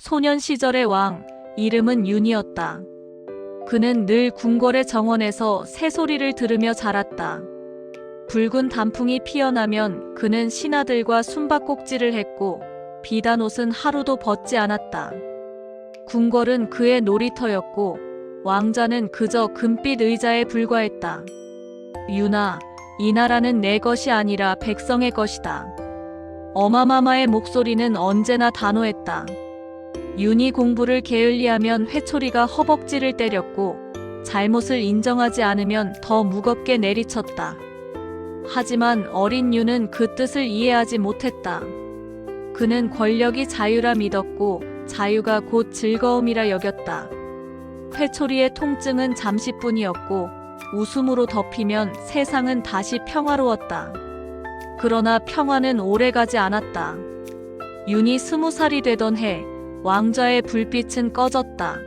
소년 시절의 왕, 이름은 윤이었다. 그는 늘 궁궐의 정원에서 새소리를 들으며 자랐다. 붉은 단풍이 피어나면 그는 신하들과 숨바꼭질을 했고 비단 옷은 하루도 벗지 않았다. 궁궐은 그의 놀이터였고 왕자는 그저 금빛 의자에 불과했다. 윤아, 이 나라는 내 것이 아니라 백성의 것이다. 어마마마의 목소리는 언제나 단호했다. 윤이 공부를 게을리하면 회초리가 허벅지를 때렸고 잘못을 인정하지 않으면 더 무겁게 내리쳤다. 하지만 어린 윤은 그 뜻을 이해하지 못했다. 그는 권력이 자유라 믿었고 자유가 곧 즐거움이라 여겼다. 회초리의 통증은 잠시뿐이었고 웃음으로 덮이면 세상은 다시 평화로웠다. 그러나 평화는 오래가지 않았다. 윤이 20살이 되던 해 왕좌의 불빛은 꺼졌다.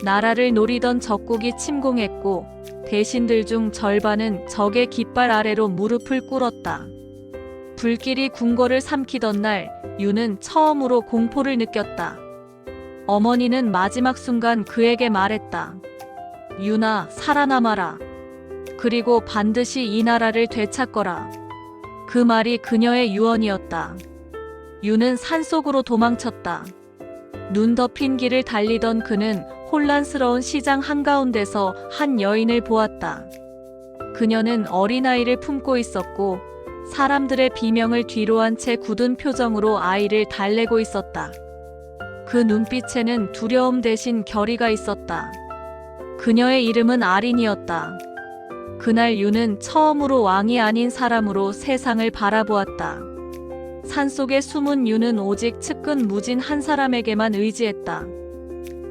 나라를 노리던 적국이 침공했고 대신들 중 절반은 적의 깃발 아래로 무릎을 꿇었다. 불길이 궁궐을 삼키던 날 윤은 처음으로 공포를 느꼈다. 어머니는 마지막 순간 그에게 말했다. 윤아, 살아남아라. 그리고 반드시 이 나라를 되찾거라. 그 말이 그녀의 유언이었다. 윤은 산속으로 도망쳤다. 눈 덮인 길을 달리던 그는 혼란스러운 시장 한가운데서 한 여인을 보았다. 그녀는 어린아이를 품고 있었고 사람들의 비명을 뒤로한 채 굳은 표정으로 아이를 달래고 있었다. 그 눈빛에는 두려움 대신 결의가 있었다. 그녀의 이름은 아린이었다. 그날 윤은 처음으로 왕이 아닌 사람으로 세상을 바라보았다. 산속에 숨은 윤은 오직 측근 무진 한 사람에게만 의지했다.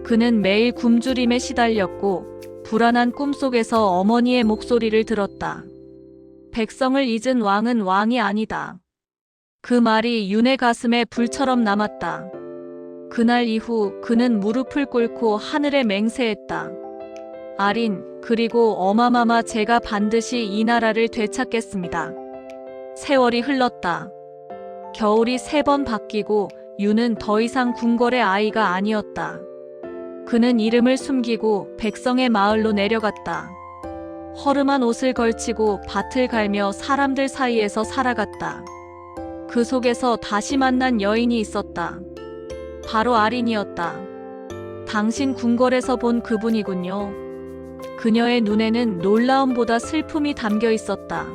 그는 매일 굶주림에 시달렸고 불안한 꿈속에서 어머니의 목소리를 들었다. 백성을 잊은 왕은 왕이 아니다. 그 말이 윤의 가슴에 불처럼 남았다. 그날 이후 그는 무릎을 꿇고 하늘에 맹세했다. 아린, 그리고 어마마마, 제가 반드시 이 나라를 되찾겠습니다. 세월이 흘렀다. 겨울이 3번 바뀌고 윤은 더 이상 궁궐의 아이가 아니었다. 그는 이름을 숨기고 백성의 마을로 내려갔다. 허름한 옷을 걸치고 밭을 갈며 사람들 사이에서 살아갔다. 그 속에서 다시 만난 여인이 있었다. 바로 아린이었다. 당신 궁궐에서 본 그분이군요. 그녀의 눈에는 놀라움보다 슬픔이 담겨 있었다.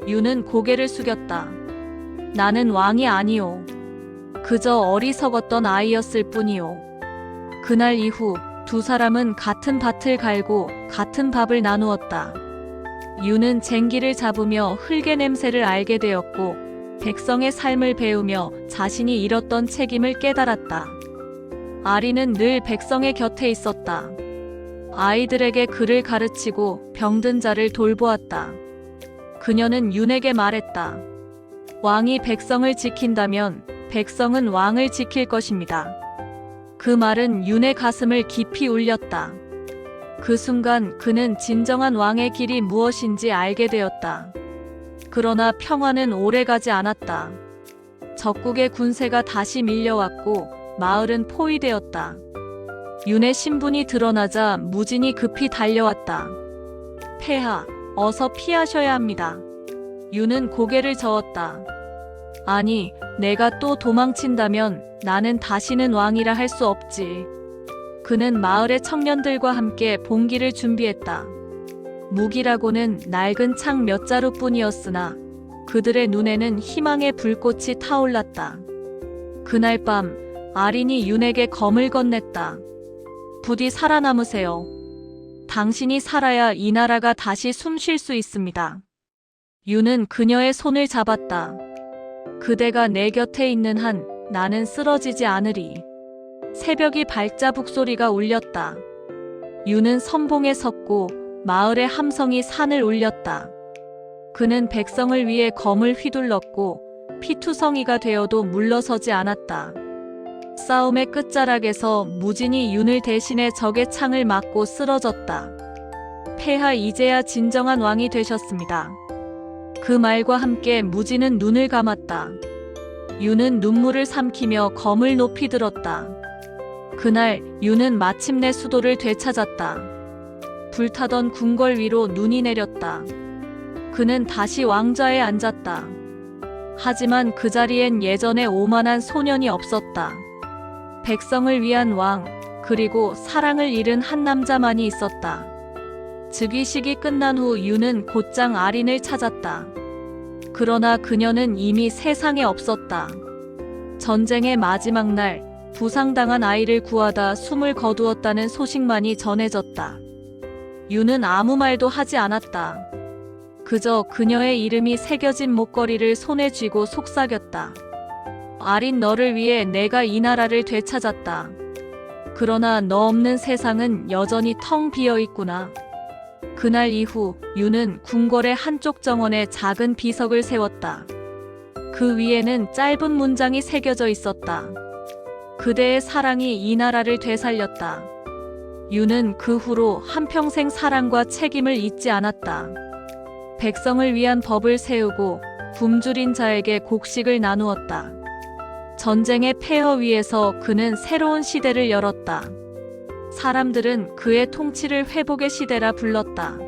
윤은 고개를 숙였다. 나는 왕이 아니오. 그저 어리석었던 아이였을 뿐이오. 그날 이후 두 사람은 같은 밭을 갈고 같은 밥을 나누었다. 윤은 쟁기를 잡으며 흙의 냄새를 알게 되었고 백성의 삶을 배우며 자신이 잃었던 책임을 깨달았다. 아린은 늘 백성의 곁에 있었다. 아이들에게 글을 가르치고 병든 자를 돌보았다. 그녀는 윤에게 말했다. 왕이 백성을 지킨다면 백성은 왕을 지킬 것입니다. 그 말은 윤의 가슴을 깊이 울렸다. 그 순간 그는 진정한 왕의 길이 무엇인지 알게 되었다. 그러나 평화는 오래가지 않았다. 적국의 군세가 다시 밀려왔고 마을은 포위되었다. 윤의 신분이 드러나자 무진이 급히 달려왔다. 폐하, 어서 피하셔야 합니다. 윤은 고개를 저었다. 아니, 내가 또 도망친다면 나는 다시는 왕이라 할 수 없지. 그는 마을의 청년들과 함께 봉기를 준비했다. 무기라고는 낡은 창 몇 자루뿐이었으나 그들의 눈에는 희망의 불꽃이 타올랐다. 그날 밤 아린이 윤에게 검을 건넸다. 부디 살아남으세요. 당신이 살아야 이 나라가 다시 숨 쉴 수 있습니다. 윤은 그녀의 손을 잡았다. 그대가 내 곁에 있는 한 나는 쓰러지지 않으리. 새벽이 발자국 소리가 울렸다. 윤은 선봉에 섰고 마을의 함성이 산을 울렸다. 그는 백성을 위해 검을 휘둘렀고 피투성이가 되어도 물러서지 않았다. 싸움의 끝자락에서 무진이 윤을 대신해 적의 창을 맞고 쓰러졌다. 폐하, 이제야 진정한 왕이 되셨습니다. 그 말과 함께 무진은 눈을 감았다. 윤은 눈물을 삼키며 검을 높이 들었다. 그날 유는 마침내 수도를 되찾았다. 불타던 궁궐 위로 눈이 내렸다. 그는 다시 왕좌에 앉았다. 하지만 그 자리엔 예전의 오만한 소년이 없었다. 백성을 위한 왕, 그리고 사랑을 잃은 한 남자만이 있었다. 즉위식이 끝난 후 유는 곧장 아린을 찾았다. 그러나 그녀는 이미 세상에 없었다. 전쟁의 마지막 날, 부상당한 아이를 구하다 숨을 거두었다는 소식만이 전해졌다. 유는 아무 말도 하지 않았다. 그저 그녀의 이름이 새겨진 목걸이를 손에 쥐고 속삭였다. 아린, 너를 위해 내가 이 나라를 되찾았다. 그러나 너 없는 세상은 여전히 텅 비어 있구나. 그날 이후 유는 궁궐의 한쪽 정원에 작은 비석을 세웠다. 그 위에는 짧은 문장이 새겨져 있었다. 그대의 사랑이 이 나라를 되살렸다. 유는 그 후로 한평생 사랑과 책임을 잊지 않았다. 백성을 위한 법을 세우고 굶주린 자에게 곡식을 나누었다. 전쟁의 폐허 위에서 그는 새로운 시대를 열었다. 사람들은 그의 통치를 회복의 시대라 불렀다.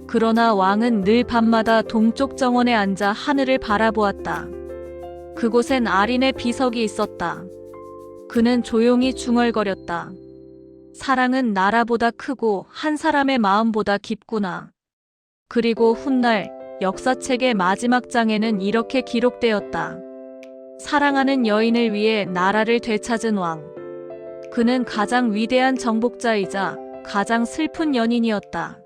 그러나 왕은 늘 밤마다 동쪽 정원에 앉아 하늘을 바라보았다. 그곳엔 아린의 비석이 있었다. 그는 조용히 중얼거렸다. 사랑은 나라보다 크고 한 사람의 마음보다 깊구나. 그리고 훗날 역사책의 마지막 장에는 이렇게 기록되었다. 사랑하는 여인을 위해 나라를 되찾은 왕. 그는 가장 위대한 정복자이자 가장 슬픈 연인이었다.